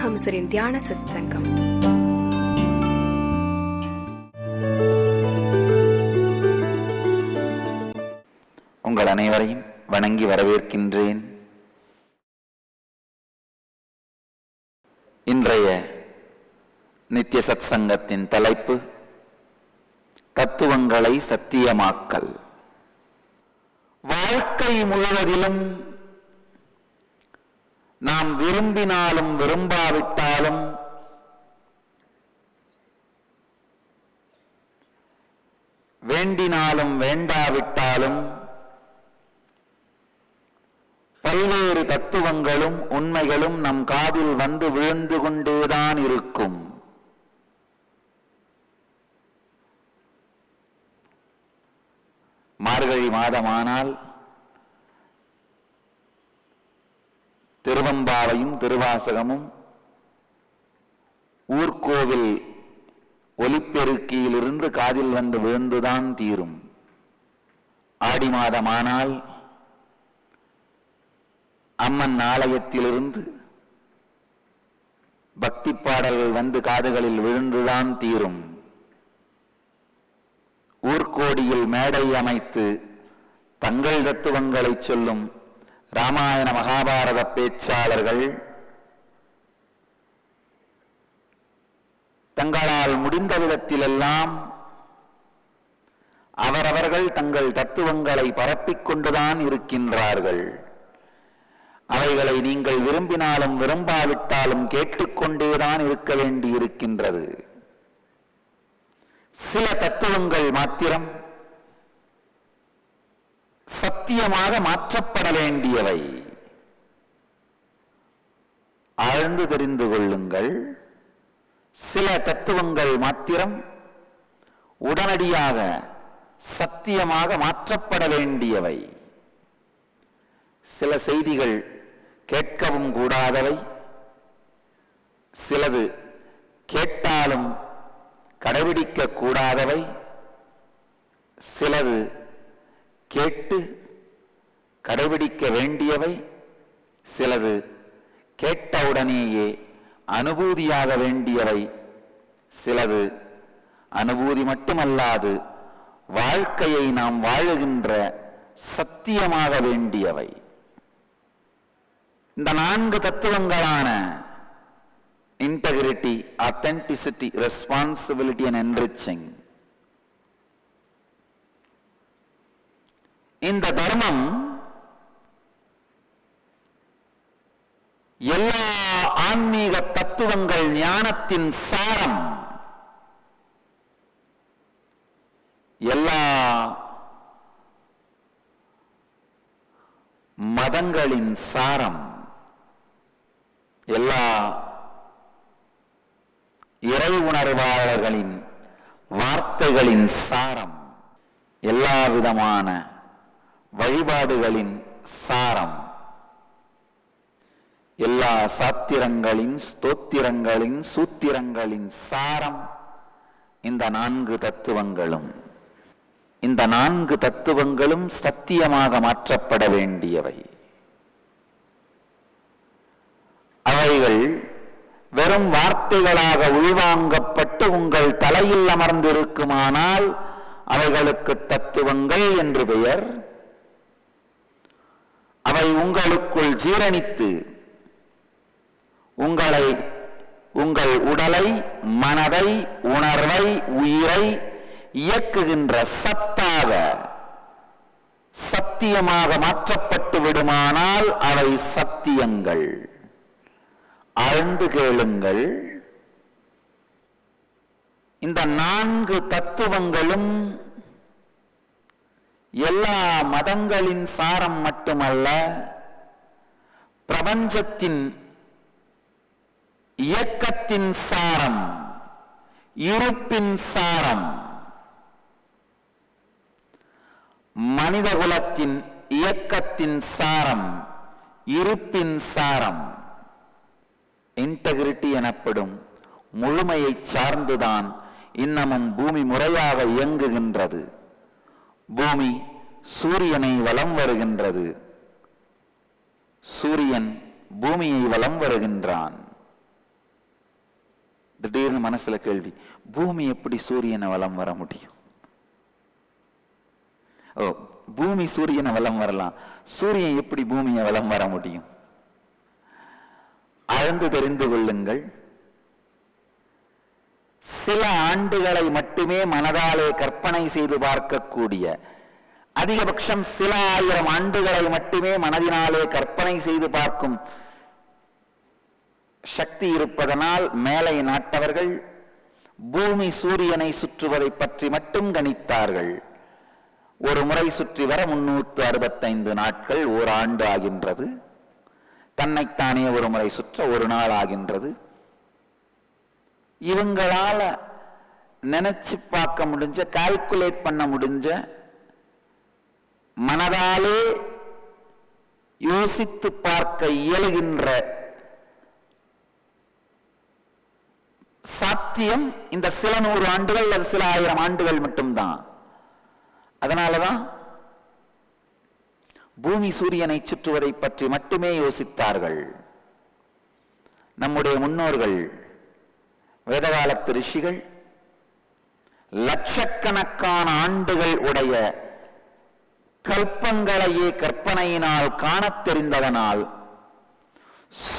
பரமஹம்சரின் தியான சத்சங்கம். உங்கள் அனைவரையும் வணங்கி வரவேற்கின்றேன். இன்றைய நித்திய சத்சங்கத்தின் தலைப்பு தத்துவங்களை சத்தியமாக்கல். வாழ்க்கை முழுவதிலும் நாம் விரும்பினாலும் விரும்பாவிட்டாலும் வேண்டினாலும் வேண்டாவிட்டாலும் பல்வேறு தத்துவங்களும் உண்மைகளும் நம் காதில் வந்து விழுந்து கொண்டேதான் இருக்கும். மார்கழி மாதமானால் திருவம்பாவையும் திருவாசகமும் ஊர்கோவில் ஒலிப்பெருக்கியிலிருந்து காதில் வந்து விழுந்துதான் தீரும். ஆடி மாதமானால் அம்மன் ஆலயத்திலிருந்து பக்தி பாடல்கள் வந்து காதுகளில் விழுந்துதான் தீரும். ஊர்கோடியில் மேடை அமைத்து தங்கள் தத்துவங்களை சொல்லும் ராமாயண மகாபாரத பேச்சாளர்கள் தங்களால் முடிந்த விதத்திலெல்லாம் அவரவர்கள் தங்கள் தத்துவங்களை பரப்பிக் கொண்டுதான் இருக்கின்றார்கள். அவைகளை நீங்கள் விரும்பினாலும் விரும்பாவிட்டாலும் கேட்டுக்கொண்டேதான் இருக்க வேண்டி இருக்கின்றது. சில தத்துவங்கள் மாத்திரம் சத்தியமாக மாற்றப்பட வேண்டியவை. ஆழ்ந்து தெரிந்து கொள்ளுங்கள். சில தத்துவங்கள் மாத்திரம் உடனடியாக சத்தியமாக மாற்றப்பட வேண்டியவை. சில செய்திகள் கேட்கவும் கூடாதவை, சிலது கேட்டாலும் கடைபிடிக்க கூடாதவை, சிலது கேட்டு கடைபிடிக்க வேண்டியவை, சிலது கேட்டவுடனேயே அனுபூதியாக வேண்டியவை, சிலது அனுபூதி மட்டுமல்லாது வாழ்க்கையை நாம் வாழுகின்ற சத்தியமாக வேண்டியவை. இந்த 4 தத்துவங்களான integrity, authenticity, responsibility and enriching. இந்த தர்மம் எல்லா ஆன்மீக தத்துவங்கள் ஞானத்தின் சாரம், எல்லா மதங்களின் சாரம், எல்லா இறை உணர்வாளர்களின் வார்த்தைகளின் சாரம், எல்லா விதமான வழிபாடுகளின் சாரம், எல்லா சாத்திரங்களின் ஸ்தோத்திரங்களின் சூத்திரங்களின் சாரம் இந்த 4 தத்துவங்களும். இந்த 4 தத்துவங்களும் சத்தியமாக மாற்றப்பட வேண்டியவை. அவைகள் வெறும் வார்த்தைகளாக உள்வாங்கப்பட்டு உங்கள் தலையில் அமர்ந்திருக்குமானால் அவைகளுக்கு தத்துவங்கள் என்று பெயர். அவை உங்களுக்குள் ஜீரணித்து உங்கள் உடலை, மனதை, உணர்வை, உயிரை இயக்குகின்ற சத்தாக சத்தியமாக மாற்றப்பட்டு விடுமானால் அவை சத்தியங்கள். ஆழ்ந்து கேளுங்கள். இந்த 4 தத்துவங்களும் எல்லா மதங்களின் சாரம் மட்டுமல்ல, பிரபஞ்சத்தின் இயக்கத்தின் சாரம், இருப்பின் சாரம், மனிதகுலத்தின் இயக்கத்தின் சாரம், இருப்பின் சாரம். இன்டெகிரிட்டி எனப்படும் முழுமையை சார்ந்துதான் இன்னமும் பூமி முறையாக இயங்குகின்றது. பூமி சூரியனை வலம் வருகின்றது. சூரியன் பூமியை வலம் வருகின்றான். திடீர்னு மனசுல கேள்வி, பூமி எப்படி சூரியனை வலம் வர முடியும்? பூமி சூரியனை வலம் வரலாம், சூரியன் எப்படி பூமியை வலம் வர முடியும்? ஆழ்ந்து தெரிந்து கொள்ளுங்கள். சில ஆண்டுகளை மட்டுமே மனதாலே கற்பனை செய்து பார்க்கக்கூடிய, அதிகபட்சம் சில ஆயிரம் ஆண்டுகளை மட்டுமே மனதினாலே கற்பனை செய்து பார்க்கும் சக்தி இருப்பதனால் மேலை நாட்டவர்கள் பூமி சூரியனை சுற்றுவதை பற்றி மட்டும் கணித்தார்கள். ஒரு முறை சுற்றி வர 365 நாட்கள், ஒரு ஆண்டு ஆகின்றது. தன்னைத்தானே ஒரு முறை சுற்ற ஒரு நாள் ஆகின்றது. இவங்களால நினைச்சு பார்க்க முடிஞ்ச, கால்குலேட் பண்ண முடிஞ்ச, மனதாலே யோசித்து பார்க்க இயலுகின்ற சாத்தியம் இந்த சில 100 ஆண்டுகள் அல்லது சில 1000 ஆண்டுகள் மட்டும்தான். அதனாலதான் பூமி சூரியனை சுற்றுவதை பற்றி மட்டுமே யோசித்தார்கள். நம்முடைய முன்னோர்கள், வேதகாலத்து ரிஷிகள் லட்சக்கணக்கான ஆண்டுகள் உடைய கல்பங்களையே கற்பனையினால் காணத் தெரிந்ததனால்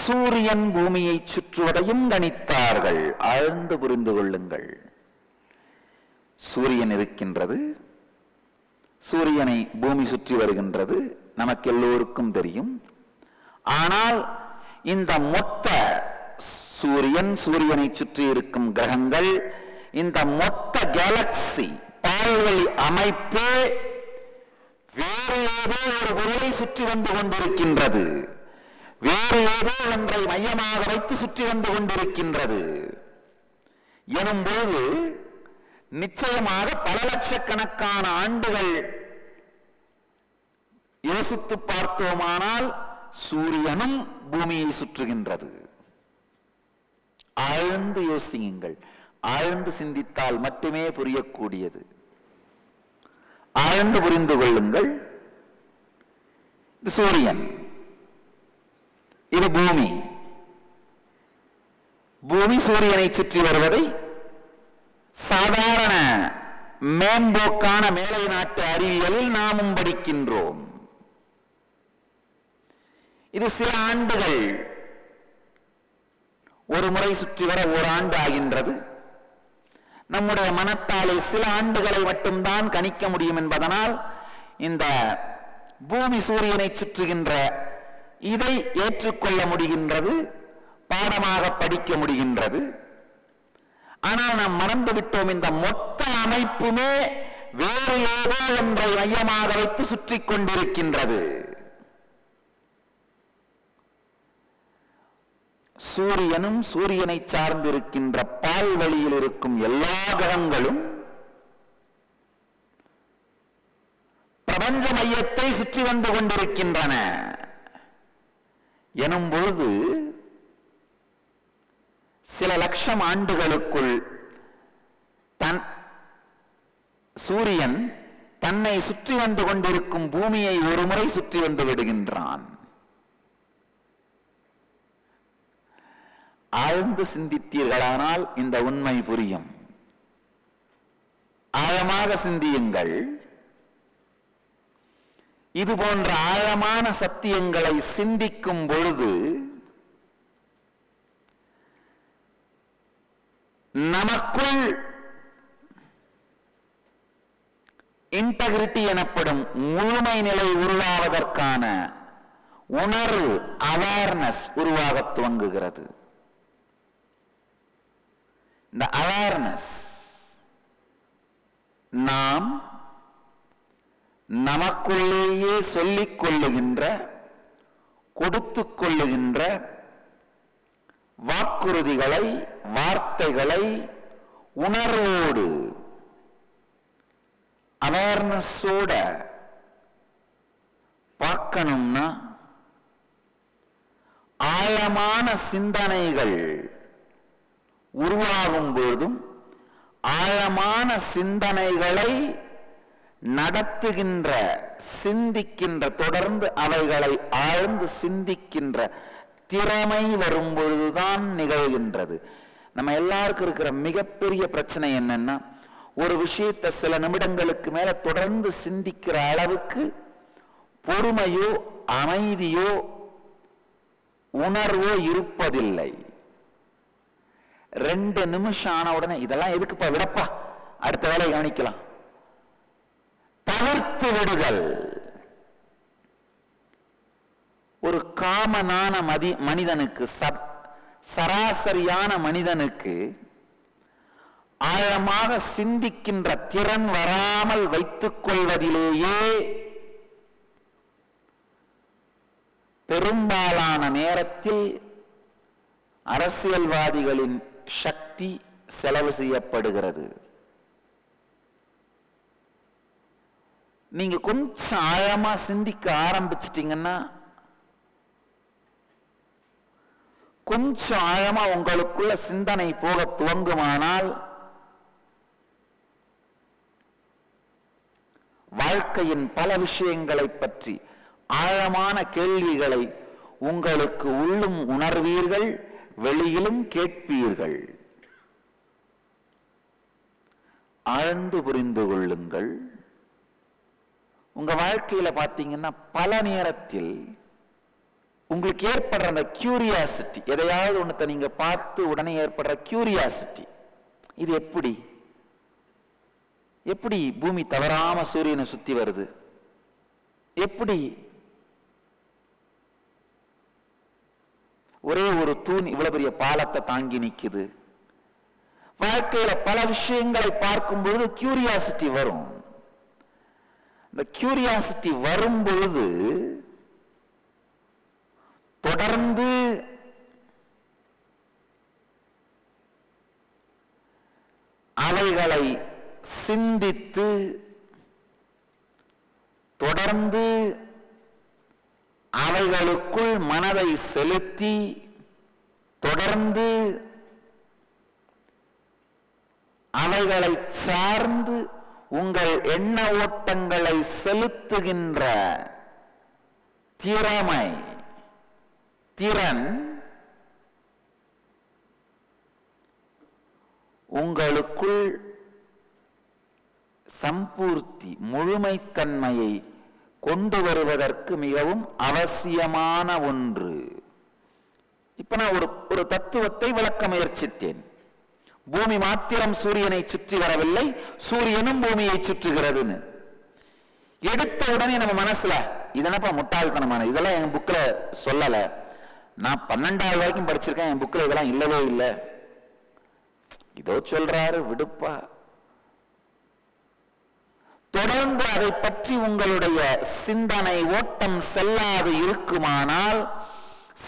சூரியன் பூமியை சுற்றுவதையும் கணித்தார்கள். ஆழ்ந்து புரிந்து கொள்ளுங்கள். சூரியன் இருக்கின்றது, சூரியனை பூமி சுற்றி வருகின்றது, நமக்கு எல்லோருக்கும் தெரியும். ஆனால் இந்த மொத்த சூரியன், சூரியனை சுற்றி இருக்கும் கிரகங்கள், இந்த மொத்த கேலக்சி பால்வழி அமைப்பே வேறு ஏதோ ஒரு பொருளை சுற்றி வந்து கொண்டிருக்கின்றது. வேறு ஏதோ ஒன்றை மையமாக வைத்து சுற்றி வந்து கொண்டிருக்கின்றது எனும்போது நிச்சயமாக பல லட்சக்கணக்கான ஆண்டுகள் யோசித்து பார்த்தோமானால் சூரியனும் பூமியை சுற்றுகின்றது. ஆழ்ந்து யோசியுங்கள். ஆழ்ந்து சிந்தித்தால் மட்டுமே புரியக்கூடியது. ஆழ்ந்து புரிந்து கொள்ளுங்கள். இது சூரியன், இது பூமி. பூமி சூரியனை சுற்றி வருவதை சாதாரண மேம்போக்கான மேலை நாட்டு அறிவியலில் நாமும் படிக்கின்றோம். இது சில ஆண்டுகள், ஒரு முறை சுற்றி வர ஓராண்டு ஆகின்றது. நம்முடைய மனத்தாலே சில ஆண்டுகளை மட்டும்தான் கணிக்க முடியும் என்பதனால் இந்த பூமி சூரியனை சுற்றுகின்ற இதை ஏற்றுக்கொள்ள முடிகின்றது, பாடமாக படிக்க முடிகின்றது. ஆனால் நாம் மறந்துவிட்டோம், இந்த மொத்த அமைப்புமே வேறு ஏதோ ஒன்றை மையமாக வைத்து சுற்றி கொண்டிருக்கின்றது. சூரியனும் சூரியனை சார்ந்திருக்கின்ற பால்வழியில் இருக்கும் எல்லா கிரகங்களும் பிரபஞ்ச மையத்தை சுற்றி வந்து கொண்டிருக்கின்றன எனும்போது சில லட்சம் ஆண்டுகளுக்குள் சூரியன் தன்னை சுற்றி வந்து கொண்டிருக்கும் பூமியை ஒரு முறை சுற்றி வந்து விடுகின்றான். ஆழ்ந்து சிந்தித்தீர்களானால் இந்த உண்மை புரியும். ஆழமாக சிந்தியுங்கள். இது போன்ற ஆழமான சத்தியங்களை சிந்திக்கும் பொழுது நமக்குள் இன்டெகிரிட்டி எனப்படும் முழுமை நிலை உருவாவதற்கான உணர்வு, அவேர்னஸ் உருவாக துவங்குகிறது. இந்த அவேர்னஸ் நாம் நமக்குள்ளேயே சொல்லிக் கொள்ளுகின்ற, கொடுத்துக் கொள்ளுகின்ற வாக்குறுதிகளை, வார்த்தைகளை உணர்வோடு அவேர்னஸோட பார்க்கணும்னா ஆழமான சிந்தனைகள் உருவாகும் பொழுதும் ஆழமான சிந்தனைகளை நடத்துகின்ற, சிந்திக்கின்ற, தொடர்ந்து அவைகளை ஆழ்ந்து சிந்திக்கின்ற திறமை வரும்பொழுதுதான் நிகழ்கின்றது. நம்ம எல்லாருக்கும் இருக்கிற மிகப்பெரிய பிரச்சனை என்னன்னா, ஒரு விஷயத்தை சில நிமிடங்களுக்கு மேல தொடர்ந்து சிந்திக்கிற அளவுக்கு பொறுமையோ அமைதியோ உணர்வோ இருப்பதில்லை. 2 நிமிஷம் ஆன உடனே இதெல்லாம் எதுக்குப்பா, விடப்பா, அடுத்த வேலையை கவனிக்கலாம், தவிர்த்து விடுதல். ஒரு காமனான மனிதனுக்கு, சராசரியான மனிதனுக்கு ஆழமாக சிந்திக்கின்ற திறன் வராமல் வைத்துக் கொள்வதிலேயே பெரும்பாலான நேரத்தில் அரசியல்வாதிகளின் சக்தி செலவு செய்யப்படுகிறது. நீங்க கொஞ்சம் ஆழமா சிந்திக்க ஆரம்பிச்சிட்டீங்கன்னா, கொஞ்சம் ஆழமா உங்களுக்குள்ள சிந்தனை போக துவங்குமானால், வாழ்க்கையின் பல விஷயங்களை பற்றி ஆழமான கேள்விகளை உங்களுக்கு உள்ளும் உணர்வீர்கள், வெளியிலும் கேட்பீர்கள். ஆழ்ந்து புரிந்து கொள்ளுங்கள். உங்க வாழ்க்கையில பாத்தீங்கன்னா பல நேரத்தில் உங்களுக்கு ஏற்படுற அந்த கியூரியாசிட்டி, எதையாவது ஒன்றத்தை நீங்க பார்த்து உடனே ஏற்படுற கியூரியாசிட்டி, இது எப்படி பூமி தவறாம சூரியனை சுத்தி வருது, எப்படி ஒரே ஒரு தூண் இவ்வளவு பெரிய பாலத்தை தாங்கி நிக்குது. வாழ்க்கையில பல விஷயங்களை பார்க்கும் பொழுது கியூரியாசிட்டி வரும். இந்த கியூரியாசிட்டி வரும் பொழுது தொடர்ந்து அவைகளை சிந்தித்து, தொடர்ந்து அவைகளுக்குள் மனதை செலுத்தி, தொடர்ந்து அவைகளை சார்ந்து உங்கள் எண்ண ஓட்டங்களை செலுத்துகின்ற திறன் உங்களுக்குள் சம்பூர்த்தி, முழுமைத்தன்மையை கொண்டு வருவதற்கு மிகவும் அவசியமான ஒன்று. இப்ப நான் ஒரு தத்துவத்தை விளக்க முயற்சித்தேன். பூமி மாத்திரம் சூரியனை சுற்றி வரவில்லை, சூரியனும் பூமியை சுற்றுகிறதுன்னு எடுத்த உடனே நம்ம மனசுல இதனப்பா முட்டாள்தனமான, இதெல்லாம் என் புக்ல சொல்லல, நான் 12வது வரைக்கும் படிச்சிருக்கேன், என் புக்ல இதெல்லாம் இல்லவே இல்லை, இதோ சொல்றாரு விடுப்பா. தொடர்ந்து அதை பற்றி உங்களுடைய சிந்தனை ஓட்டம் செல்லாது இருக்குமானால்,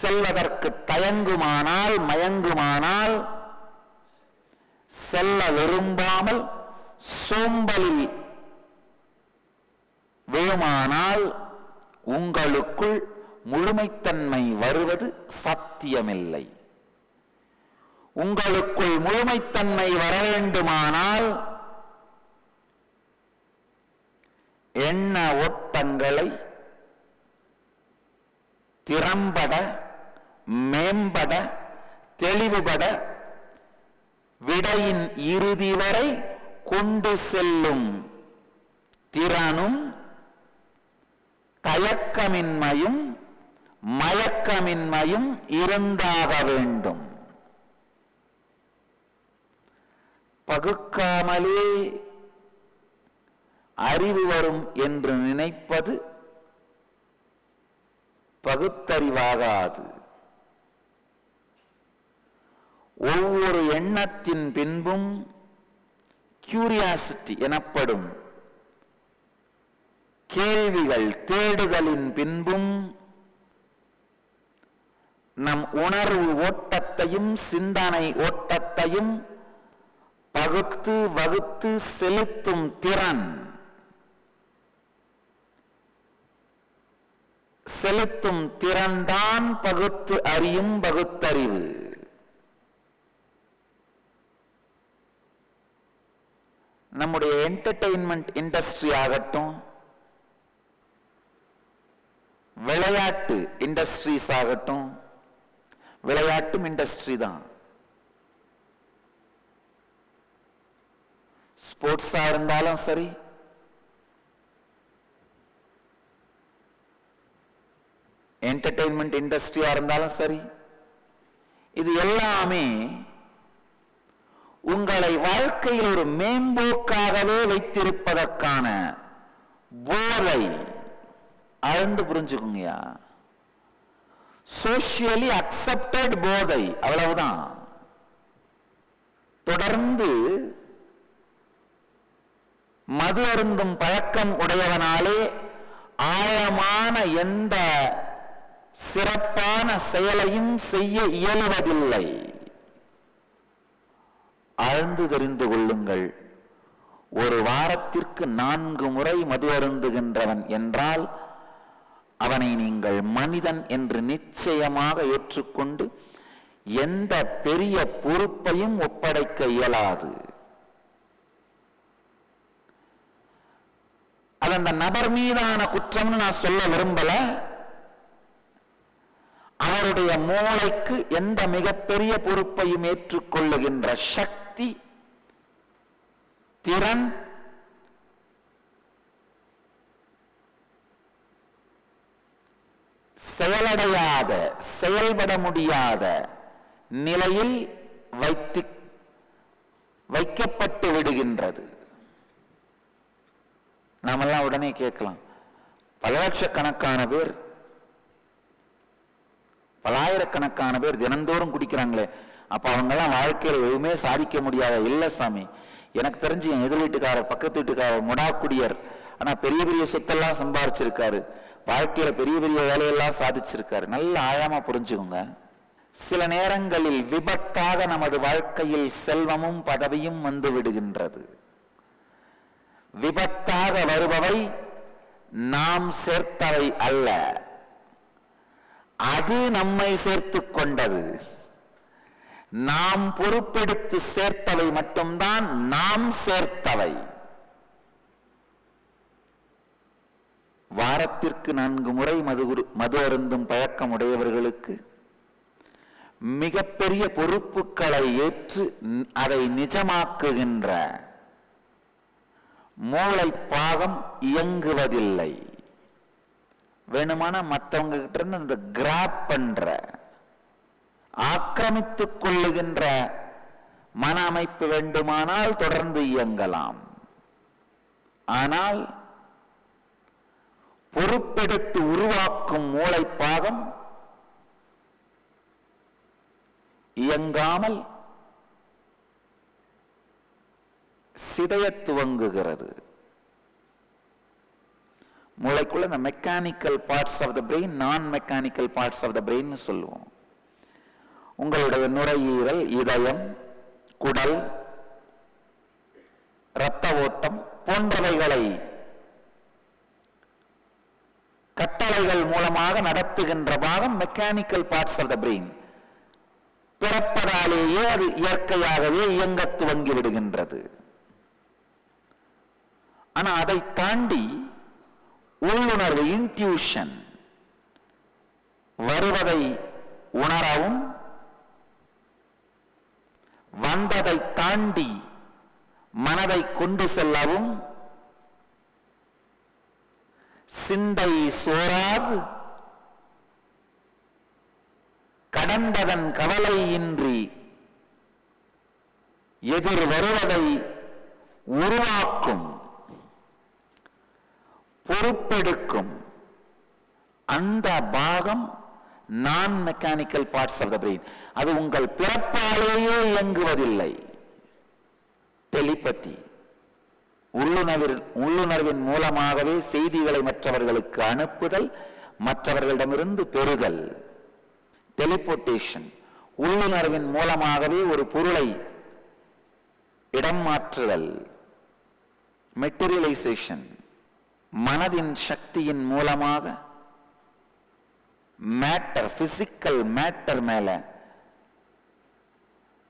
செல்வதற்கு தயங்குமானால், மயங்குமானால், செல்ல விரும்பாமல் சோம்பலில் விழுமானால், உங்களுக்குள் முழுமைத்தன்மை வருவது சாத்தியமில்லை. உங்களுக்குள் முழுமைத்தன்மை வர வேண்டுமானால் எண்ண ஓட்டங்களை திறம்பட, மேம்பட, தெளிவுபட, விடையின் இறுதி வரை கொண்டு செல்லும் திறனும் தயக்கமின்மையும் மயக்கமின்மையும் இருந்தாக வேண்டும். பகுக்காமலே அறிவு வரும் என்று நினைப்பது பகுத்தறிவாகாது. ஒவ்வொரு எண்ணத்தின் பின்பும் கியூரியாசிட்டி எனப்படும் கேள்விகள் தேடுதலின் பின்பும் நம் உணர்வு ஓட்டத்தையும் சிந்தனை ஓட்டத்தையும் பகுத்து வகுத்து செலுத்தும் திறன், செலுத்தும் திறன்தான் பகுத்து அறியும் பகுத்தறிவு. நம்முடைய என்டர்டெயின்மெண்ட் இண்டஸ்ட்ரி ஆகட்டும், விளையாட்டு இண்டஸ்ட்ரீஸ் ஆகட்டும், விளையாட்டும் இண்டஸ்ட்ரி தான். ஸ்போர்ட்ஸா இருந்தாலும் சரி, என்டர்டெயின்மெண்ட் இண்டஸ்ட்ரியா இருந்தாலும் சரி, இது எல்லாமே உங்களை வாழ்க்கையில் ஒரு மேம்போக்காகவே வைத்திருப்பதற்கான போதை. ஆழ்ந்து புரிஞ்சுக்குங்கயா. சோஷியலி அக்செப்டட் போதை, அவ்வளவுதான். தொடர்ந்து மது அருந்தும் பழக்கம் உடையவனாலே ஆழமான எந்த சிறப்பான செயலையும் செய்ய இயலுவதில்லை. ஆழ்ந்து தெரிந்து கொள்ளுங்கள். ஒரு வாரத்திற்கு 4 முறை மது அருந்துகின்றவன் என்றால் அவனை நீங்கள் மனிதன் என்று நிச்சயமாக ஏற்றுக்கொண்டு எந்த பெரிய பொறுப்பையும் ஒப்படைக்க இயலாது. அது அந்த நபர் மீதான குற்றம்னு நான் சொல்ல விரும்பல. அவருடைய மூளைக்கு எந்த மிகப்பெரிய பொறுப்பையும் ஏற்றுக்கொள்ளுகின்ற சக்தி, திறன், செயலடையாத, செயல்பட முடியாத நிலையில் வைக்கப்பட்டு விடுகின்றது. நாமெல்லாம் உடனே கேட்கலாம், பல லட்சக்கணக்கான பேர், பலாயிரக்கணக்கான பேர் தினந்தோறும் குடிக்கிறாங்களே, அப்ப அவங்கெல்லாம் வாழ்க்கையில எதுவுமே சாதிக்க முடியாத? இல்ல சாமி, எனக்கு தெரிஞ்சு என் எதிர் வீட்டுக்காரர், பக்கத்து வீட்டுக்காரர் முடாக்குடியர், ஆனா பெரிய பெரிய சொத்தெல்லாம் சம்பாதிச்சிருக்காரு, வாழ்க்கையில பெரிய பெரிய வேலையெல்லாம் சாதிச்சிருக்காரு. நல்ல ஆழமா புரிஞ்சுக்கோங்க. சில நேரங்களில் விபத்தாக நமது வாழ்க்கையில் செல்வமும் பதவியும் வந்து விடுகின்றது. விபத்தாக வருபவை நாம் சேர்த்தவை அல்ல, அது நம்மை சேர்த்து கொண்டது. நாம் பொறுப்பெடுத்து சேர்த்தவை மட்டும்தான் நாம் சேர்த்தவை. வாரத்திற்கு 4 முறை மது அருந்தும் பழக்கம் உடையவர்களுக்கு மிகப்பெரிய பொறுப்புகளை ஏற்று அதை நிஜமாக்குகின்ற மூளை பாகம் இயங்குவதில்லை. வேணுமான மற்றவங்க கிட்ட இருந்து அந்த கிராப் பண்ற, ஆக்கிரமித்துக் கொள்ளுகின்ற மன அமைப்பு வேண்டுமானால் தொடர்ந்து இயங்கலாம். ஆனால் பொறுப்பெடுத்து உருவாக்கும் மூளை பாகம் இயங்காமல் சிதைய துவங்குகிறது. மூளைக்குள்ள இந்த mechanical parts of the brain, நான் mechanical parts of the brain சொல்லுவோம். உங்களுடைய நுரையீரல், இதயம், குடல், இரத்த ஓட்டம் போன்றவைகளை கட்டளைகள் மூலமாக நடத்துகின்ற பாகம் mechanical parts of the brain. பிறப்பதாலேயே அது இயற்கையாகவே இயங்க துவங்கி விடுகின்றது. ஆனா அதை தாண்டி உள்ளுணர்வு, இன்ட்யூஷன் வருவதை உணரவும், வந்ததை தாண்டி மனதை கொண்டு செல்லவும், சிந்தை சோராது கடந்ததன் கவலையின்றி எதிர் வருவதை உருவாக்கும், பொறுப்பெடுக்கும் அந்த பாகம் நான் mechanical parts of the brain. அது உங்கள் பிறப்பாலேயே இயங்குவதில்லை. டெலிபதி, உள்ளுணர்வின் மூலமாகவே செய்திகளை மற்றவர்களுக்கு அனுப்புதல், மற்றவர்களிடமிருந்து பெறுதல். டெலிபோர்டேஷன், உள்ளுணர்வின் மூலமாகவே ஒரு பொருளை இடம் மாற்றுதல். மெட்டீரியலைசேஷன், மனதின் சக்தியின் மூலமாக மேட்டர், பிசிக்கல் மேட்டர் மேல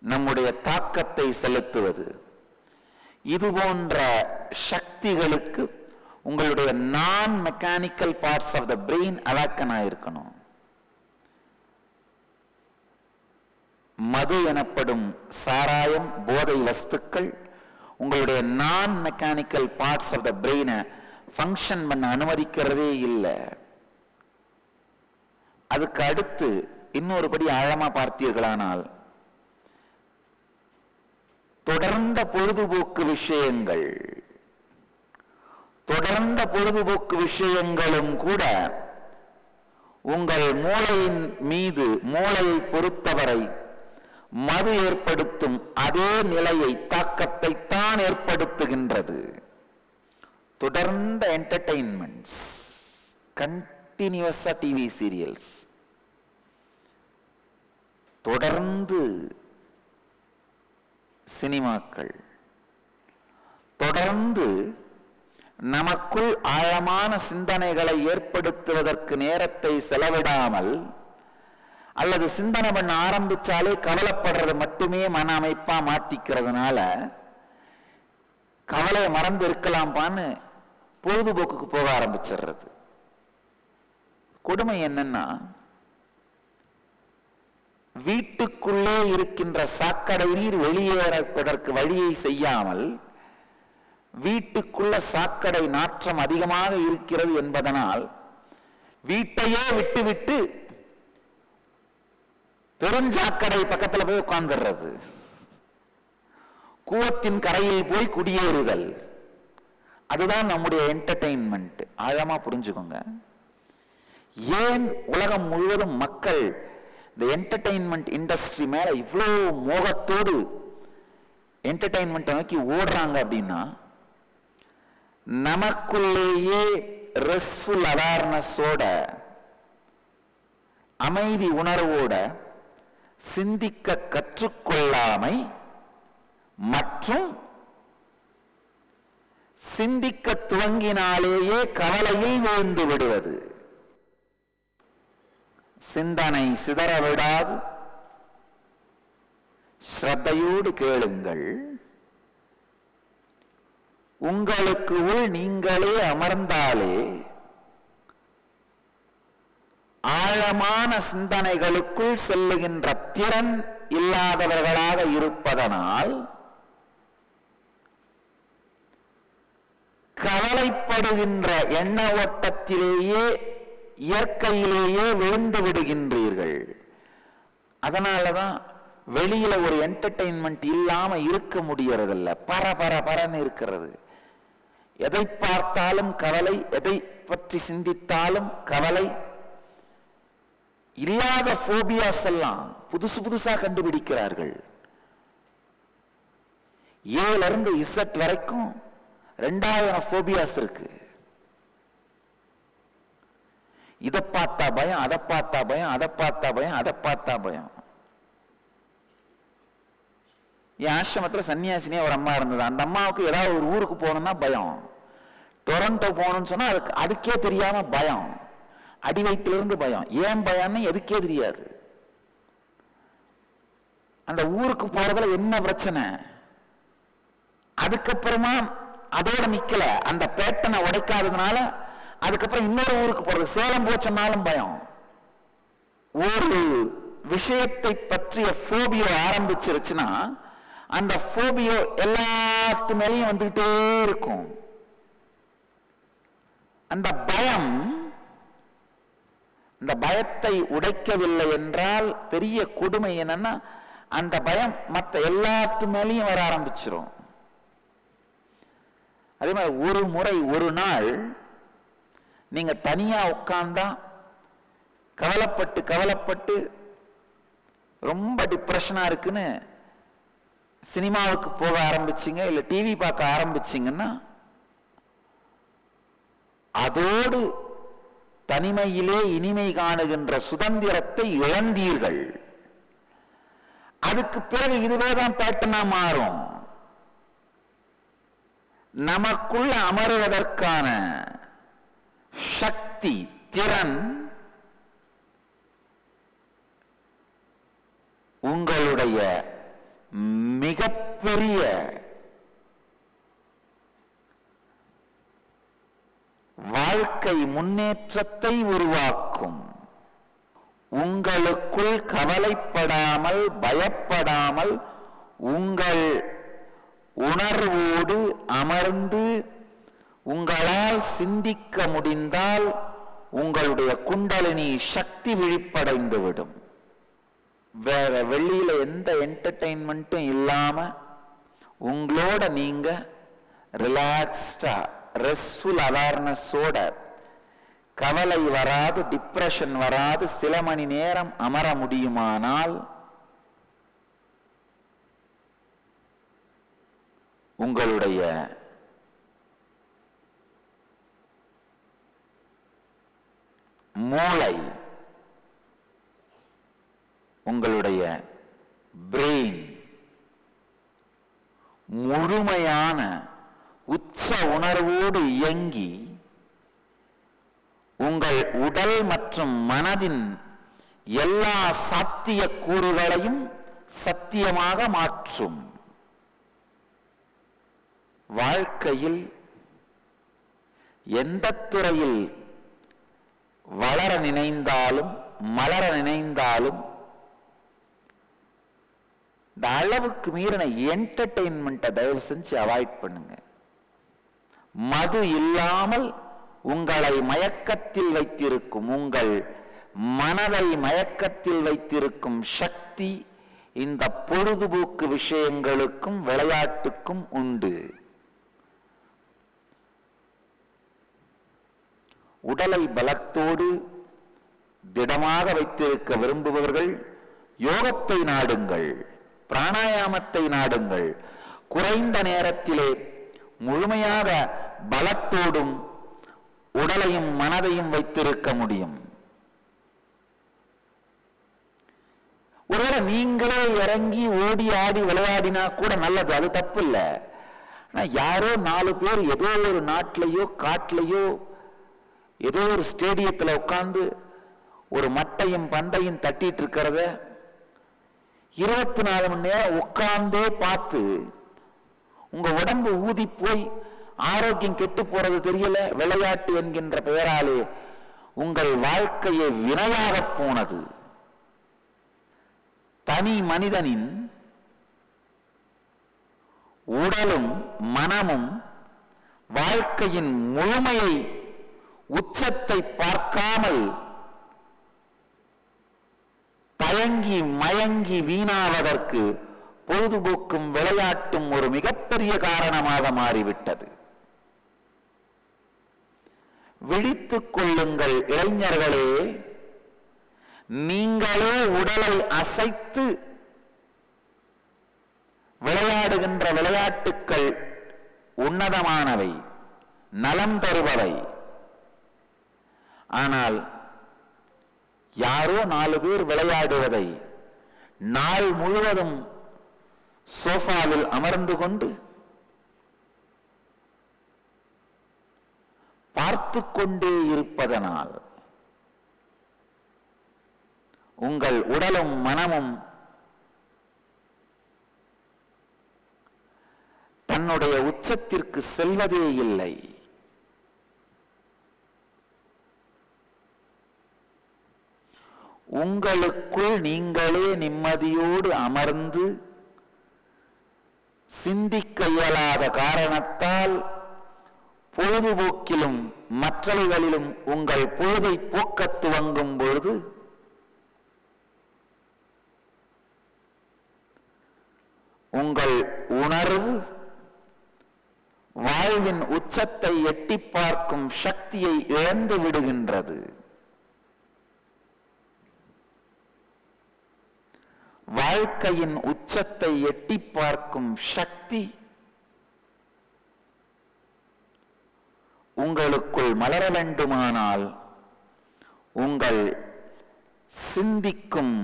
நம்முடைய தாக்கத்தை செலுத்துவது. இது போன்ற சக்திகளுக்கு உங்களுடைய நான் mechanical parts of the brain awaken ஆயிருக்கணும். மது எனப்படும் சாராயம், போதை வஸ்துக்கள் உங்களுடைய நான் மெக்கானிக்கல் பார்ட்ஸ் ஆஃப் த பிரெயினை ஃபங்க்ஷன் பண்ண அனுமதிக்கிறதே இல்லை. அதுக்கு அடுத்து இன்னொரு படி ஆழமா பார்த்தீர்களானால், தொடர்ந்த பொழுதுபோக்கு விஷயங்களும் கூட உங்கள் மூளையின் மீது, மூளையை பொறுத்தவரை மது ஏற்படுத்தும் அதே நிலையை, தாக்கத்தை தான் ஏற்படுத்துகின்றது. தொடர்ந்த என்டர்டெயின்மெண்ட்ஸ், கண்டினியூஸா டிவி சீரியல்ஸ், தொடர்ந்து சினிமாக்கள், தொடர்ந்து நமக்குள் ஆழமான சிந்தனைகளை ஏற்படுத்துவதற்கு நேரத்தை செலவிடாமல், அல்லது சிந்தனை பண்ண ஆரம்பிச்சாலே கவலைப்படுறது மட்டுமே மன அமைப்பா மாத்திக்கிறதுனால கவலையை மறந்து இருக்கலாம்பான்னு பொழுதுபோக்குக்கு போக ஆரம்பிச்சிடுறது. கொடுமை என்னன்னா, வீட்டுக்குள்ளே இருக்கின்ற சாக்கடை நீர் வெளியேறுவதற்கு வழியை செய்யாமல், வீட்டுக்குள்ள சாக்கடை நாற்றம் அதிகமாக இருக்கிறது என்பதனால் வீட்டையே விட்டுவிட்டு பெருஞ்சாக்கடை பக்கத்தில் போய் உட்கார்ந்துடுறது, கூவத்தின் கரையில் போய் குடியேறுதல். அதுதான் நம்முடைய என்டர்டெயின்மெண்ட். ஆழமா புரிஞ்சுக்கோங்க. ஏன் உலகம் முழுவதும் மக்கள் இந்த என்டர்டெயின்மெண்ட் இண்டஸ்ட்ரி மேல இவ்வளோ மோகத்தோடு என்டர்டெயின்மெண்ட்டை நோக்கி ஓடுறாங்க அப்படின்னா, நமக்குள்ளேயே ரெஸ்ட்ஃபுல் அவேர்னஸோட, அமைதி உணர்வோட சிந்திக்க கற்றுக்கொள்ளாமை மற்றும் சிந்திக்க துவங்கினாலேயே கவலையில் வீழ்ந்து விடுவது. சிந்தனை சிதற விடாது. ஸ்ரத்தையோடு கேளுங்கள். உங்களுக்கு உள் நீங்களே அமர்ந்தாலே ஆழமான சிந்தனைகளுக்குள் செல்லுகின்ற திறன் இல்லாதவர்களாக இருப்பதனால் கவலைப்படுகின்ற எண்ண ஓட்டத்திலேயே, இயற்கையிலேயே விழுந்து விடுகின்றீர்கள். அதனாலதான் வெளியில ஒரு என்டர்டெயின்மெண்ட் இல்லாம இருக்க முடியறதில்ல. பரபரன்னு இருக்கிறது. எதை பார்த்தாலும் கவலை, எதை பற்றி சிந்தித்தாலும் கவலை. இல்லாத போபியாஸ் எல்லாம் புதுசா கண்டுபிடிக்கிறார்கள். ஏல இருந்து இசட் வரைக்கும் 2000 போபியாஸ் இருக்கு. இதை பார்த்தா பயம், அதை பார்த்தா பயம், அதை பார்த்தா பயம், அதை பார்த்தா பயம். என் ஆசிரமத்தில் சன்னியாசினியா ஒரு அம்மா இருந்தது. அந்த அம்மாவுக்கு ஏதாவது ஒரு ஊருக்கு போகணும்னா பயம். டொரண்டோ போகணும்னு சொன்னா அதுக்கே தெரியாம பயம். அடி வயிற்றிலிருந்து பயம். ஏன் பயம்னு எதுக்கே தெரியாது. அந்த ஊருக்கு போறதுல என்ன பிரச்சனை? அதுக்கப்புறமா அதோட நிக்கல, அந்த பேட்டனை உடைக்காததுனால அதுக்கப்புறம் இன்னொரு ஊருக்கு போறது. சேலம் போச்சனாலும் பயம். ஒரு விஷயத்தை பற்றிய போபியோ ஆரம்பிச்சிருச்சுன்னா அந்த போபியோ எல்லாத்து மேலேயும் வந்துகிட்டே இருக்கும். அந்த பயம், இந்த பயத்தை உடைக்கவில்லை என்றால் பெரிய கொடுமை என்னன்னா, அந்த பயம் மற்ற எல்லாத்து மேலேயும் வர ஆரம்பிச்சிடும். அதே மாதிரி ஒரு முறை ஒரு நாள் நீங்க தனியா உட்கார்ந்தா கவலைப்பட்டு ரொம்ப டிப்ரெஷனா இருக்குன்னு சினிமாவுக்கு போக ஆரம்பிச்சிங்க, இல்ல டிவி பார்க்க ஆரம்பிச்சிங்கன்னா அதோடு தனிமையிலே இனிமை காணுகின்ற சுதந்திரத்தை இழந்தீர்கள். அதுக்கு பிறகு இதுவேதான் பேட்டனா மாறும். நமக்குள்ள அமருவதற்கான சக்தி, திறன் உங்களுடைய மிகப்பெரிய வாழ்க்கை முன்னேற்றத்தை உருவாக்கும். உங்களுக்குள் கவலைப்படாமல், பயப்படாமல், உங்கள் உணர்வோடு அமர்ந்து உங்களால் சிந்திக்க முடிந்தால் உங்களுடைய குண்டலினி சக்தி விழிப்படைந்துவிடும். வேற வெளியில எந்த என்டர்டெயின்மெண்ட்டும் இல்லாம உங்களோட நீங்க ரிலாக்ஸ்டா ரெஸ்ட்ஃபுல் அவேர்னஸோட கவலை வராது, டிப்ரெஷன் வராது சில மணி நேரம் அமர முடியுமானால் உங்களுடைய மூளை, உங்களுடைய பிரெயின் முழுமையான உச்ச உணர்வோடு இயங்கி உங்கள் உடல் மற்றும் மனதின் எல்லா சாத்திய கூறுகளையும் சத்தியமாக மாற்றும். வாழ்க்கையில் எந்த துறையில் வளர நினைந்தாலும் மலர நினைந்தாலும் இந்த அளவுக்கு மீறின என்டர்டெயின்மெண்ட்டை தயவு செஞ்சு அவாய்ட் பண்ணுங்க. மது இல்லாமல் உங்களை மயக்கத்தில் வைத்திருக்கும், உங்கள் மனதை மயக்கத்தில் வைத்திருக்கும் சக்தி இந்த பொழுதுபோக்கு விஷயங்களுக்கும் விளையாட்டுக்கும் உண்டு. உடலை பலத்தோடு திடமாக வைத்திருக்க விரும்புபவர்கள் யோகத்தை நாடுங்கள், பிராணாயாமத்தை நாடுங்கள். குறைந்த நேரத்திலே முழுமையாக பலத்தோடும் உடலையும் மனதையும் வைத்திருக்க முடியும். ஒருவேளை நீங்களே இறங்கி ஓடி ஆடி விளையாடினா கூட நல்லது, அது தப்பு இல்லை. ஆனா யாரோ 4 பேர் ஏதோ ஒரு நாட்டிலேயோ காட்டிலேயோ ஏதோ ஒரு ஸ்டேடியத்தில் உட்கார்ந்து ஒரு மட்டையும் பந்தையும் தட்டிட்டு இருக்கிறத 24 மணி நேரம் உட்கார்ந்தே பார்த்து உங்க உடம்பு ஊதி போய் ஆரோக்கியம் கெட்டு போறது தெரியல. விளையாட்டு என்கின்ற பெயராலே உங்கள் வாழ்க்கையை வினையாக போனது. தனி மனிதனின் உடலும் மனமும் வாழ்க்கையின் முழுமையை உச்சத்தை பார்க்காமல் தயங்கி மயங்கி வீணாவதற்கு பொழுதுபோக்கும் விளையாட்டும் ஒரு மிகப்பெரிய காரணமாக மாறிவிட்டது. விழித்துக் கொள்ளுங்கள் இளைஞர்களே, நீங்களே உடலை அசைத்து விளையாடுகின்ற விளையாட்டுக்கள் உன்னதமானவை, நலம் தருபவை. ஆனால் யாரோ 4 பேர் விளையாடுவதை நாள் முழுவதும் சோஃபாவில் அமர்ந்து கொண்டு பார்த்து கொண்டே இருப்பதனால் உங்கள் உடலும் மனமும் தன்னுடைய உச்சத்திற்கு செல்வதே இல்லை. உங்களுக்குள் நீங்களே நிம்மதியோடு அமர்ந்து சிந்திக்க இயலாத காரணத்தால் பொழுதுபோக்கிலும் மற்றவைகளிலும் உங்கள் பொழுதை போக்க துவங்கும் பொழுது உங்கள் உணர்வு வாழ்வின் உச்சத்தை எட்டி பார்க்கும் சக்தியை இழந்து விடுகின்றது. வாழ்க்கையின் உச்சத்தை எட்டி பார்க்கும் சக்தி உங்களுக்குள் மலர வேண்டுமானால் உங்கள் சிந்திக்கும்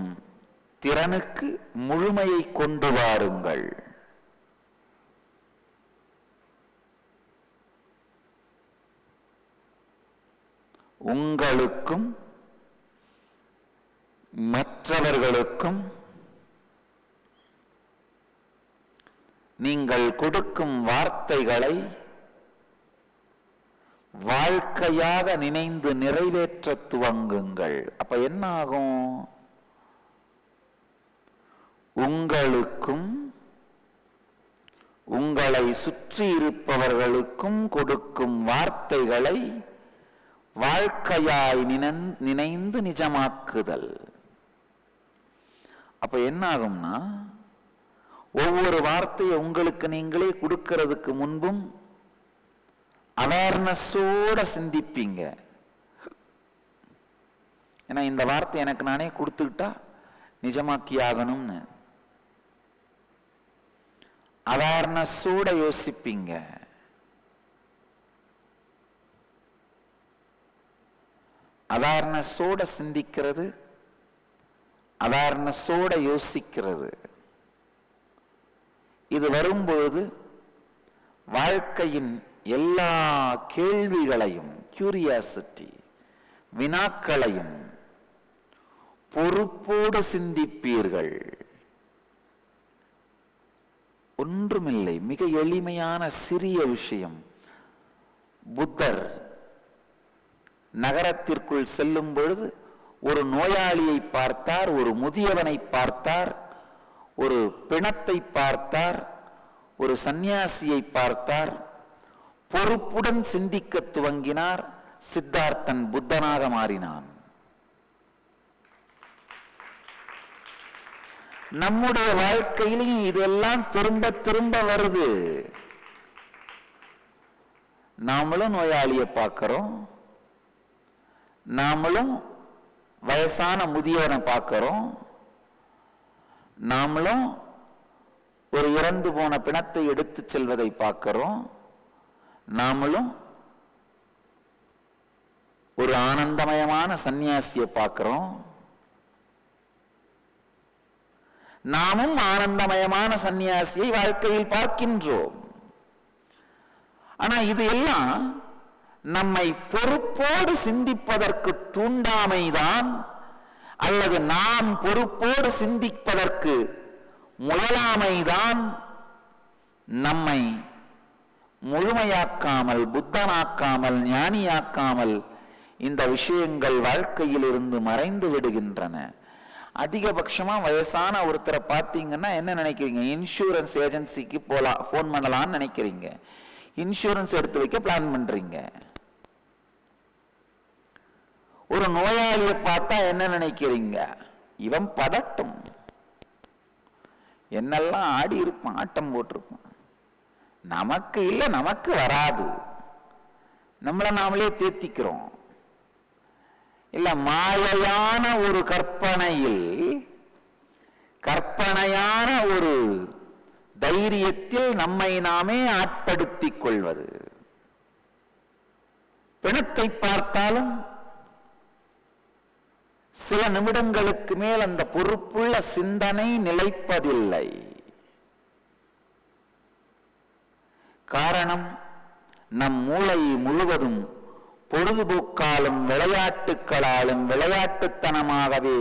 திறனுக்கு முழுமையை கொண்டு வாருங்கள். உங்களுக்கும் மற்றவர்களுக்கும் நீங்கள் கொடுக்கும் வார்த்தைகளை வாழ்க்கையாக நினைந்து நிறைவேற்ற துவங்குங்கள். அப்ப என்ன ஆகும்? உங்களுக்கும் உங்களை சுற்றி இருப்பவர்களுக்கும் கொடுக்கும் வார்த்தைகளை வாழ்க்கையாய் நினைந்து நிஜமாக்குதல். அப்ப என்ன ஆகும்னா, ஒவ்வொரு வார்த்தையை உங்களுக்கு நீங்களே கொடுக்கிறதுக்கு முன்பும் அவேர்னஸோட சிந்திப்பீங்க. ஏன்னா இந்த வார்த்தை எனக்கு நானே கொடுத்துக்கிட்டா நிஜமாக்கி ஆகணும்னு அவேர்னஸோட யோசிப்பீங்க. அவேர்னஸோட சிந்திக்கிறது, அவேர்னஸோட யோசிக்கிறது, இது வரும்பொழுது வாழ்க்கையின் எல்லா கேள்விகளையும், கியூரியாசிட்டி, வினாக்களையும் பொறுப்போடு சிந்திப்பீர்கள். ஒன்றுமில்லை, மிக எளிமையான சிறிய விஷயம். புத்தர் நகரத்திற்குள் செல்லும் பொழுது ஒரு நோயாளியை பார்த்தார், ஒரு முதியவனை பார்த்தார், ஒரு பிணத்தை பார்த்தார், ஒரு சந்நியாசியை பார்த்தார். பொறுப்புடன் சிந்திக்க துவங்கினார். சித்தார்த்தன் புத்தனாக மாறினான். நம்முடைய வாழ்க்கையிலும் இதெல்லாம் திரும்ப திரும்ப வருது. நாமளும் நோயாளியை பார்க்கிறோம், நாமளும் வயசான முதியவனை பார்க்கிறோம், நாமளும் ஒரு இறந்து போன பிணத்தை எடுத்து செல்வதை பார்க்கிறோம், நாமளும் ஒரு ஆனந்தமயமான சன்னியாசியை பார்க்கிறோம், நாமும் ஆனந்தமயமான சன்னியாசியை வாழ்க்கையில் பார்க்கின்றோம். ஆனா இது எல்லாம் நம்மை பொறுப்போடு சிந்திப்பதற்கு தூண்டாமைதான், அல்லது நாம் பொறுப்போடு சிந்திப்பதற்கு முயலாமைதான் நம்மை முழுமையாக்காமல், புத்தனாக்காமல், ஞானியாக்காமல் இந்த விஷயங்கள் வாழ்க்கையில் இருந்து மறைந்து விடுகின்றன. அதிகபட்சமா வயசான ஒருத்தரை பார்த்தீங்கன்னா என்ன நினைக்கிறீங்க? இன்சூரன்ஸ் ஏஜென்சிக்கு போன் பண்ணலாம்னு நினைக்கிறீங்க, இன்சூரன்ஸ் எடுத்து வைக்க பிளான் பண்றீங்க. ஒரு நோயாளியை பார்த்தா என்ன நினைக்கிறீங்க? இவன் படட்டும், என்னெல்லாம் ஆடி இருப்பான், ஆட்டம் போட்டிருப்பான், நமக்கு இல்லை, நமக்கு வராது, நம்மளை நாமளே தேத்திக்கிறோம். இல்ல, மாயையான ஒரு கற்பனையில், கற்பனையான ஒரு தைரியத்தில் நம்மை நாமே ஆட்படுத்திக் கொள்வது. பிணத்தை பார்த்தாலும் சில நிமிடங்களுக்கு மேல் அந்த பொறுப்புள்ள சிந்தனை நிலைப்பதில்லை. காரணம், நம் மூளை முழுவதும் பொழுதுபோக்காலும் விளையாட்டுக்களாலும் விளையாட்டுத்தனமாகவே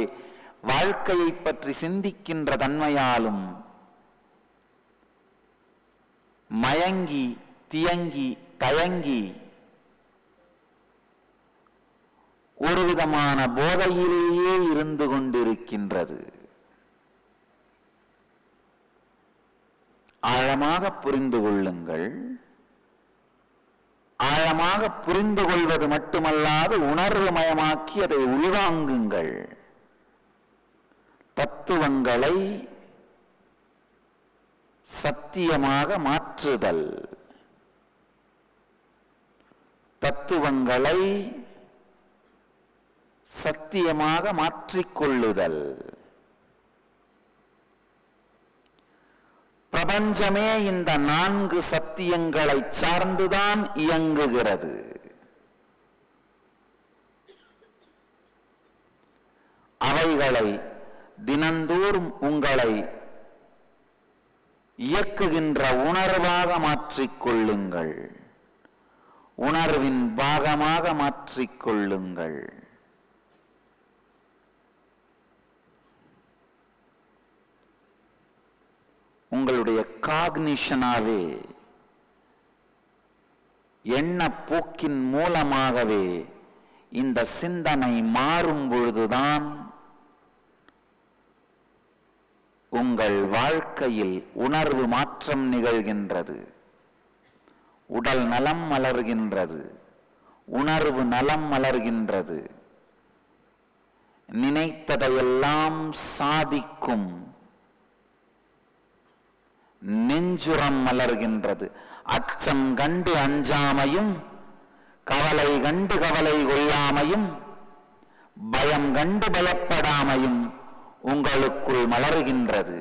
வாழ்க்கையை பற்றி சிந்திக்கின்ற தன்மையாலும் மயங்கி தியங்கி தயங்கி ஒரு விதமான போதையிலேயே இருந்து கொண்டிருக்கின்றது. ஆழமாக புரிந்து கொள்ளுங்கள். ஆழமாக புரிந்து கொள்வது மட்டுமல்லாது உணர்வுமயமாக்கி அதை உள்வாங்குங்கள். தத்துவங்களை சத்தியமாக மாற்றுதல், தத்துவங்களை சத்தியமாக மாற்றிக்கொள்ளுதல். பிரபஞ்சமே இந்த 4 சத்தியங்களை சார்ந்துதான் இயங்குகிறது. அவைகளை தினந்தோறும் உங்களை இயக்குகின்ற உணர்வாக மாற்றிக்கொள்ளுங்கள், உணர்வின் பாகமாக மாற்றிக்கொள்ளுங்கள். உங்களுடைய காக்னிஷனாவே, எண்ண போக்கின் மூலமாகவே இந்த சிந்தனை மாறும் பொழுதுதான் உங்கள் வாழ்க்கையில் உணர்வு மாற்றம் நிகழ்கின்றது. உடல் நலம் மலர்கின்றது, உணர்வு நலம் மலர்கின்றது, நினைத்ததையெல்லாம் சாதிக்கும் நெஞ்சுரம் மலர்கின்றது. அச்சம் கண்டு அஞ்சாமையும், கவலை கண்டு கவலை கொள்ளாமையும், பயம் கண்டு பயப்படாமையும் உங்களுக்குள் மலர்கின்றது.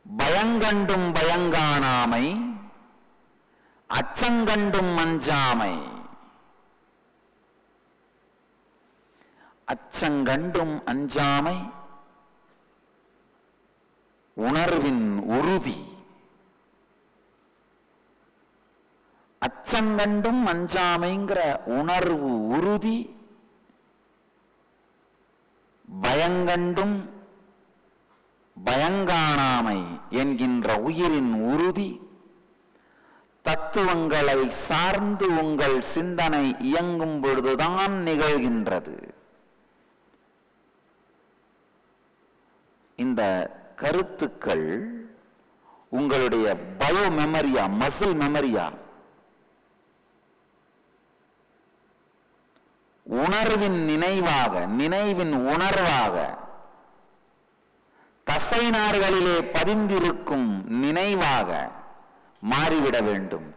பயங்கண்டும் பயங்காணாமை, அச்சங்கண்டும் அஞ்சாமை. அச்சங்கண்டும் அஞ்சாமை உணர்வின் உறுதி. அச்சங்கண்டும் அஞ்சாமைங்கிற உணர்வு உறுதி, பயங்கண்டும் பயங்காணாமை என்கின்ற உயிரின் உறுதி தத்துவங்களை சார்ந்து உங்கள் சிந்தனை இயங்கும் பொழுதுதான் நிகழ்கின்றது. இந்த கருத்துக்கள் உங்களுடைய பயோ மெமரியா, மசில் மெமரியா, உணர்வின் நினைவாக, நினைவின் உணர்வாக, தசைநார்களிலே பதிந்திருக்கும் நினைவாக மாறிவிட வேண்டும்.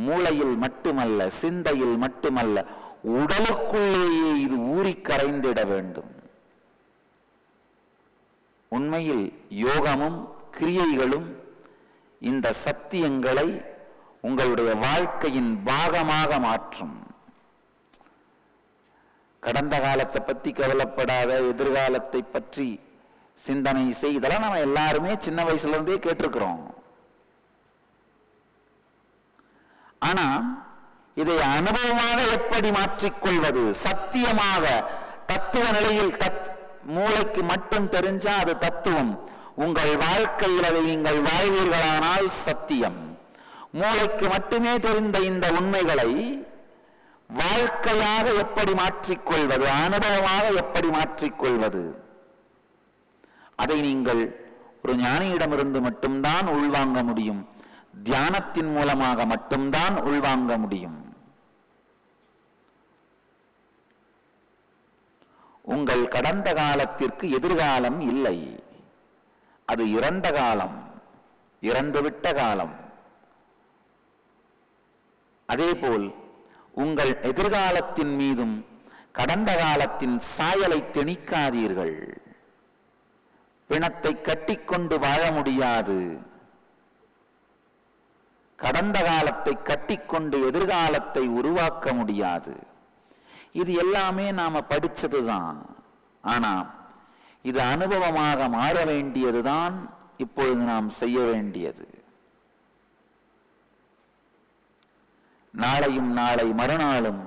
மூளையில் மட்டுமல்ல, சிந்தையில் மட்டுமல்ல, உடலுக்குள்ளேயே இது ஊறி கரைந்திட வேண்டும். உண்மையில் யோகமும் கிரியைகளும் இந்த சத்தியங்களை உங்களுடைய வாழ்க்கையின் பாகமாக மாற்றும். கடந்த காலத்தை பற்றி கவலைப்படாத, எதிர்காலத்தை பற்றி சிந்தனை செய், இதெல்லாம் நம்ம எல்லாருமே சின்ன வயசுல இருந்தே கேட்டிருக்கிறோம். ஆனா இதை அனுபவமாக எப்படி மாற்றிக்கொள்வது? சத்தியமாக தத்துவ நிலையில் மூளைக்கு மட்டும் தெரிஞ்சா அது தத்துவம். உங்கள் வாழ்க்கையில் அதை நீங்கள் வாழ்வீர்களானால் சத்தியம். மூளைக்கு மட்டுமே தெரிந்த இந்த உண்மைகளை வாழ்க்கையாக எப்படி மாற்றிக்கொள்வது, அனுபவமாக எப்படி மாற்றிக்கொள்வது? அதை நீங்கள் ஒரு ஞானியிடமிருந்து மட்டும்தான் உள்வாங்க முடியும். தியானத்தின் மூலமாக மட்டும்தான் உள்வாங்க முடியும். உங்கள் கடந்த காலத்திற்கு எதிர்காலம் இல்லை. அது இறந்த காலம், இறந்துவிட்ட காலம். அதேபோல் உங்கள் எதிர்காலத்தின் மீதும் கடந்த காலத்தின் சாயலை திணிக்காதீர்கள். பிணத்தை கட்டிக்கொண்டு வாழ முடியாது. கடந்த காலத்தை கட்டிக்கொண்டு எதிர்காலத்தை உருவாக்க முடியாது. இது எல்லாமே நாம படிச்சதுதான். ஆனா இது அனுபவமாக மாற வேண்டியதுதான் இப்பொழுது நாம் செய்ய வேண்டியது. நாளையும் நாளை மறுநாளும்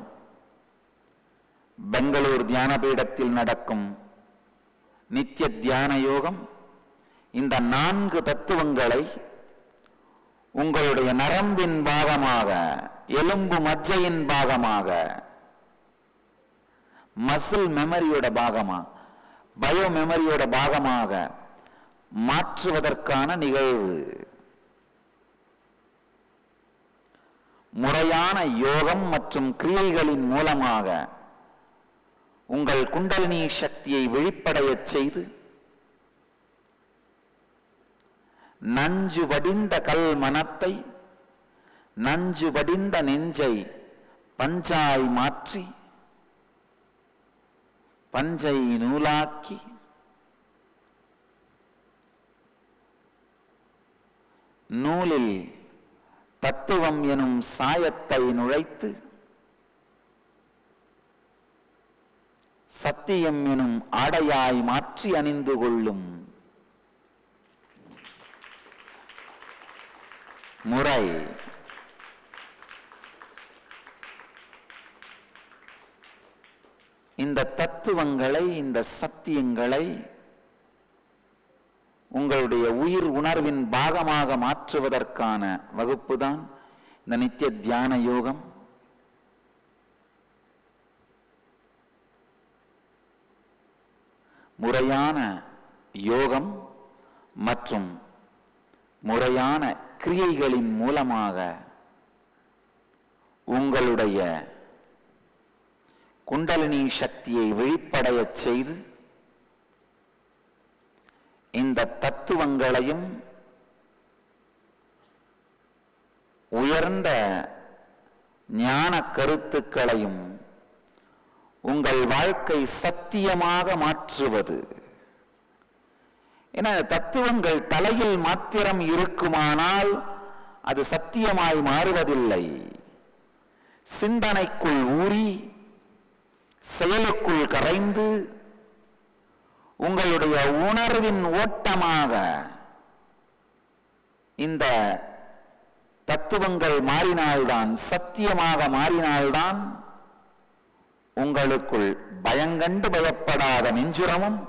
பெங்களூர் தியான பீடத்தில் நடக்கும் நித்திய தியான யோகம் இந்த 4 தத்துவங்களை உங்களுடைய நரம்பின் பாகமாக, எலும்பு மஜ்ஜையின் பாகமாக, மசில் மெமரியோட பாகமா, பயோ மெமரியோட பாகமாக மாற்றுவதற்கான நிகழ்வு. முறையான யோகம் மற்றும் கிரியைகளின் மூலமாக உங்கள் குண்டலினி சக்தியை வெளிப்படையச் செய்து நஞ்சு படிந்த கல் மனத்தை, நஞ்சு படிந்த நெஞ்சை பஞ்சாய் மாற்றி பஞ்சை நூலாக்கி நூலில் தத்துவம் எனும் சாயத்தை நுழைத்து சத்தியம் எனும் ஆடையாய் மாற்றி அணிந்து கொள்ளும் முறை. இந்த தத்துவங்களை, இந்த சத்தியங்களை உங்களுடைய உயிர் உணர்வின் பாகமாக மாற்றுவதற்கான வகுப்பு தான் இந்த நித்திய தியான யோகம். முறையான யோகம் மற்றும் முறையான கிரியைகளின் மூலமாக உங்களுடைய குண்டலினி சக்தியை விழிப்படையச் செய்து இந்த தத்துவங்களையும் உயர்ந்த ஞான கருத்துக்களையும் உங்கள் வாழ்க்கை சத்தியமாக மாற்றுவது. என தத்துவங்கள் தலையில் மாத்திரம் இருக்குமானால் அது சத்தியமாய் மாறுவதில்லை. சிந்தனைக்குள் ஊறி செயலுக்குள் கரைந்து உங்களுடைய உணர்வின் ஓட்டமாக இந்த தத்துவங்கள் மாறினால்தான், சத்தியமாக மாறினால்தான் உங்களுக்குள் பயங்கண்டு பயப்படாத நெஞ்சுரமும்,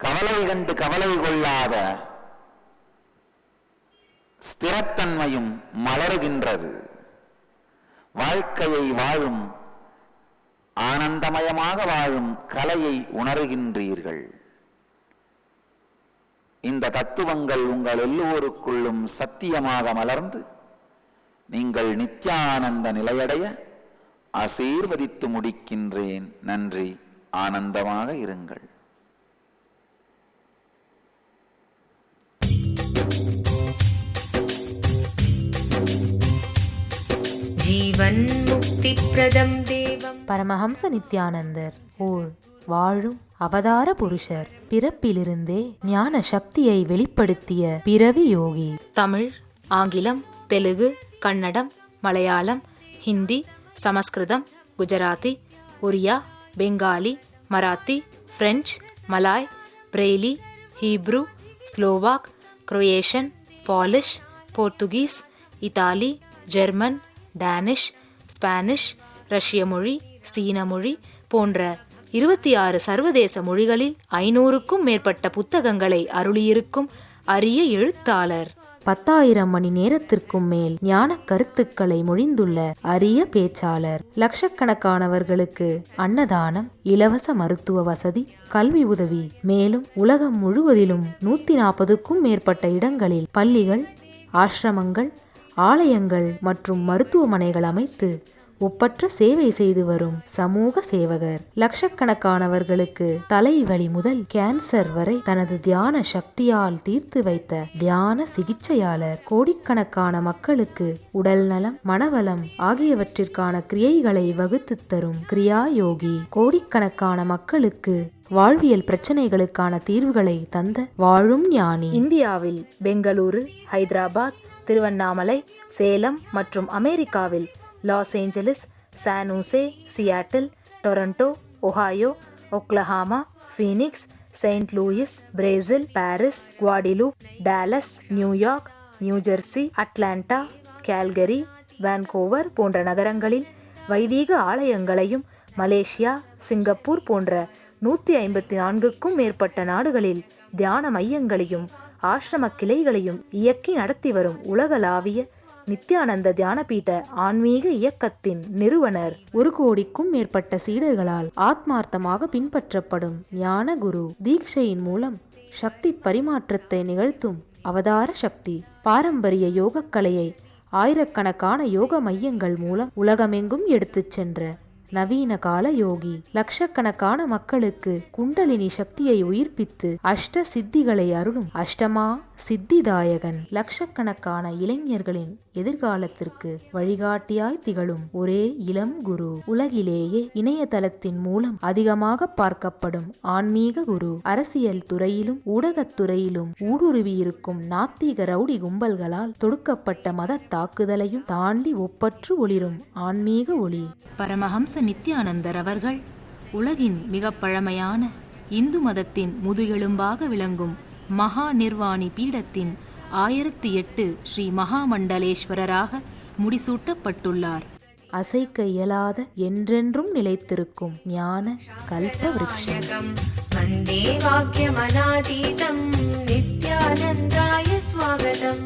கவலை கண்டு கவலை கொள்ளாத ஸ்திரத்தன்மையும் மலருகின்றது. வாழ்க்கையை வாழும், ஆனந்தமயமாக வாழும் கலையை உணர்கின்றீர்கள். இந்த தத்துவங்கள் உங்கள் எல்லோருக்குள்ளும் சத்தியமாக மலர்ந்து நீங்கள் நித்யானந்த நிலையடைய ஆசீர்வதித்து முடிக்கின்றேன். நன்றி. ஆனந்தமாக இருங்கள். ஜீவன் முக்தி பிரதம் தேவம். பரமஹம்ச நித்யானந்தர் ஓர் வாழும் அவதார புருஷர். பிறப்பிலிருந்தே ஞான சக்தியை வெளிப்படுத்திய பிறவி யோகி. தமிழ், ஆங்கிலம், Telugu, Kannada, Malayalam, Hindi, Sanskrit, Gujarati, Oriya, Bengali, Marathi, French, Malay, Braille, Hebrew, Slovak, Croatian, Polish, Portuguese, Italy, German, Danish, Spanish, ரஷ்ய மொழி, சீன மொழி போன்ற 26 சர்வதேச மொழிகளில் 500க்கும் மேற்பட்ட புத்தகங்களை அருளியிருக்கும் அரிய எழுத்தாளர். 10,000 மணி நேரத்திற்கும் மேல் ஞான கருத்துக்களை மொழிந்துள்ள அரிய பேச்சாளர். லட்சக்கணக்கானவர்களுக்கு அன்னதானம், இலவச மருத்துவ வசதி, கல்வி உதவி, மேலும் உலகம் முழுவதிலும் 140க்கும் மேற்பட்ட இடங்களில் பள்ளிகள், ஆசிரமங்கள், ஆலயங்கள் மற்றும் மருத்துவமனைகள் அமைத்து ஒப்பற்ற சேவை செய்து வரும் சமூக சேவகர். லட்சக்கணக்கானவர்களுக்கு தலைவலி முதல் கேன்சர் வரை தனது தியான சக்தியால் தீர்த்து வைத்த தியான சிகிச்சையாளர். கோடிக்கணக்கான மக்களுக்கு உடல் நலம், மனவளம் ஆகியவற்றிற்கான கிரியைகளை வகுத்து தரும் கிரியா யோகி. கோடிக்கணக்கான மக்களுக்கு வாழ்வியல் பிரச்சனைகளுக்கான தீர்வுகளை தந்த வாழும் ஞானி. இந்தியாவில் பெங்களூரு, ஹைதராபாத், திருவண்ணாமலை, சேலம் மற்றும் அமெரிக்காவில் Los Angeles, San Jose, Seattle, Toronto, Ohio, Oklahoma, Phoenix, Saint Louis, Brazil, Paris, Guadeloupe, Dallas, New York, New Jersey, Atlanta, Calgary, Vancouver போன்ற நகரங்களில் வைதீக ஆலயங்களையும், மலேசியா, சிங்கப்பூர் போன்ற 154க்கும் மேற்பட்ட நாடுகளில் தியான மையங்களையும் ஆசிரம கிளைகளையும் இயக்கி நடத்தி வரும் உலகளாவிய நித்யானந்த தியானபீட ஆன்மீக இயக்கத்தின் நிறுவனர். 1 கோடிக்கும் மேற்பட்ட சீடர்களால் ஆத்மார்த்தமாக பின்பற்றப்படும் ஞான குரு. தீட்சையின் மூலம் சக்தி பரிமாற்றத்தை நிகழ்த்தும் அவதார சக்தி. பாரம்பரிய யோகக்கலையை ஆயிரக்கணக்கான யோக மையங்கள் மூலம் உலகமெங்கும் எடுத்துச் சென்ற நவீன கால யோகி. லட்சக்கணக்கான மக்களுக்கு குண்டலினி சக்தியை உயிர்ப்பித்து அஷ்ட சித்திகளை அருளும் அஷ்டமா சித்திதாயகன். லட்சக்கணக்கான இளைஞர்களின் எதிர்காலத்திற்கு வழிகாட்டியாய் திகழும் ஒரே இளம் குரு. உலகிலேயே இணையதளத்தின் மூலம் அதிகமாக பார்க்கப்படும் ஆன்மீக குரு. அரசியல் துறையிலும் ஊடகத்துறையிலும் ஊடுருவியிருக்கும் நாத்திக ரவுடி கும்பல்களால் தொடுக்கப்பட்ட மத தாக்குதலையும் தாண்டி ஒப்பற்று ஒளிரும் ஆன்மீக ஒளி. பரமஹம்ச நித்யானந்தர் அவர்கள் உலகின் மிக பழமையான இந்து மதத்தின் முதுகெலும்பாக விளங்கும் மகா நிர்வாணி பீடத்தின் 1008 ஸ்ரீ மகாமண்டலேஸ்வரராக முடிசூட்டப்பட்டுள்ளார். அசைக்க இயலாத என்றென்றும் நிலைத்திருக்கும் ஞான கல்ப விருட்சம். வந்தே வாக்கியமநாதீதம் நித்யானந்தாய ஸ்வாகதம்.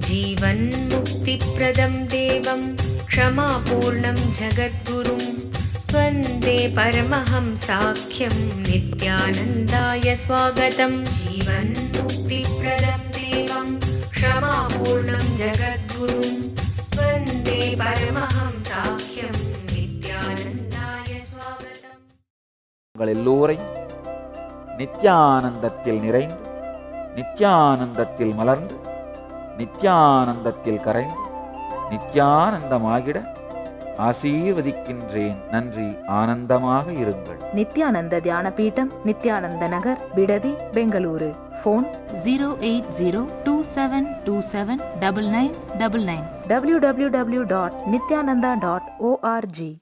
ஜீவன் முக்தி பிரதம் தேவம் க்ஷமாபூர்ணம் ஜகத்குரும் वन्दे परमहंसाख्यं नित्यानन्दाय स्वागतं जीवन्मुक्तिप्रदं देवं क्षमापूर्णं जगद्गुरुं वन्दे परमहंसाख्यं नित्यानन्दाय स्वागतम् உங்கள் எல்லோரையும் நித்யானந்தத்தில் நிறைந்து, நித்யானந்தத்தில் மலர்ந்து, நித்யானந்தத்தில் கரைந்து, நித்யானந்தமாகிட ஆசீர்வதிக்கின்றேன். நன்றி. ஆனந்தமாக இருங்கள். நித்யானந்த தியான பீட்டம், நித்யானந்த நகர், பிடதி, பெங்களூரு. Phone 08027279999 www.nityananda.org